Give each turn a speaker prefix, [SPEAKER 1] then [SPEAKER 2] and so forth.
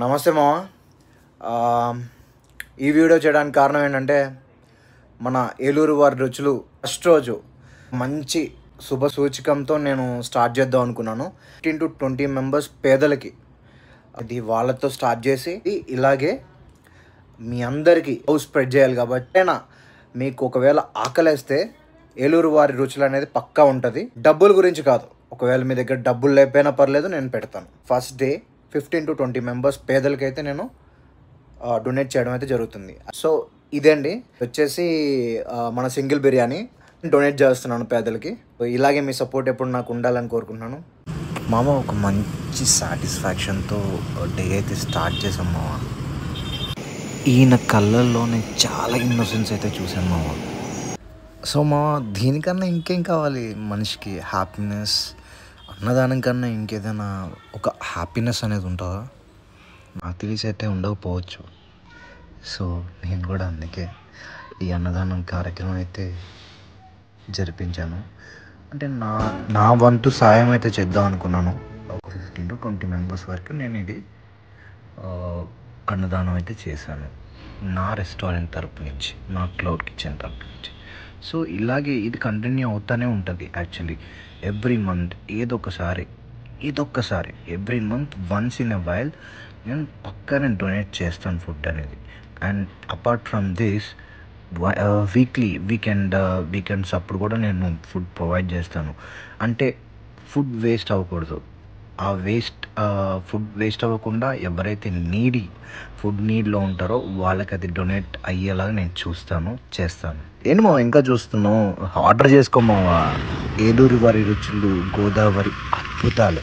[SPEAKER 1] నమస్తే మామ. ఈ వీడియో చేయడానికి కారణం ఏంటంటే మన ఏలూరు వారి రుచులు ఫస్ట్ రోజు మంచి శుభ సూచకంతో నేను స్టార్ట్ చేద్దాం అనుకున్నాను. 15 to 20 మెంబర్స్ పేదలకి అది వాళ్ళతో స్టార్ట్ చేసి ఇలాగే మీ అందరికీ స్ప్రెడ్ చేయాలి. కాబట్టి మీకు ఒకవేళ ఆకలేస్తే ఏలూరు వారి రుచులు అనేది పక్కా ఉంటుంది. డబ్బుల గురించి కాదు, ఒకవేళ మీ దగ్గర డబ్బులు లేకపోయినా పర్లేదు, నేను పెడతాను. ఫస్ట్ డే 15 to 20 మెంబర్స్ పేదలకైతే నేను డొనేట్ చేయడం అయితే జరుగుతుంది. సో ఇదండి వచ్చేసి మన సింగిల్ బిర్యానీ డొనేట్ చేస్తున్నాను పేదలకి. ఇలాగే మీ సపోర్ట్ ఎప్పుడు నాకు ఉండాలని కోరుకుంటున్నాను మామ. ఒక మంచి సాటిస్ఫాక్షన్తో డే అయితే స్టార్ట్ చేసాం మామ. ఈయన కళ్ళల్లోనే చాలా ఇన్నోసెన్స్ అయితే చూసాను మామ. సో మామ, దీనికన్నా ఇంకేం కావాలి మనిషికి? హ్యాపీనెస్, అన్నదానం కన్నా ఇంకేదైనా ఒక హ్యాపీనెస్ అనేది ఉంటుందా? నాకు తెలిసి అయితే ఉండకపోవచ్చు. సో నేను కూడా అందుకే ఈ అన్నదానం కార్యక్రమం అయితే జరిపించాను. అంటే నా వంతు సాయం అయితే చేద్దాం అనుకున్నాను. ఒక 15 to 20 మెంబర్స్ వరకు నేను ఇది అన్నదానం అయితే చేశాను, నా రెస్టారెంట్ తరపు నుంచి, నా క్లౌడ్ కిచెన్ తరపు నుంచి. సో ఇలాగే ఇది కంటిన్యూ అవుతూనే ఉంటుంది. యాక్చువల్లీ ఎవ్రీ మంత్ ఏదో ఒకసారి every month once in a while నేను పక్కనే డొనేట్ చేస్తాను ఫుడ్ అనేది. And apart from this weekends అప్పుడు కూడా నేను ఫుడ్ ప్రొవైడ్ చేస్తాను. అంటే ఫుడ్ వేస్ట్ అవ్వకూడదు. ఆ ఫుడ్ వేస్ట్ అవ్వకుండా ఎవరైతే ఫుడ్ నీడ్లో ఉంటారో వాళ్ళకి అది డొనేట్ అయ్యేలాగా నేను చేస్తాను. ఏంటి మావా ఇంకా చూస్తున్నావు? ఆర్డర్ చేసుకోమావా. ఏలూరు వారి రుచులు, గోదావరి అద్భుతాలు.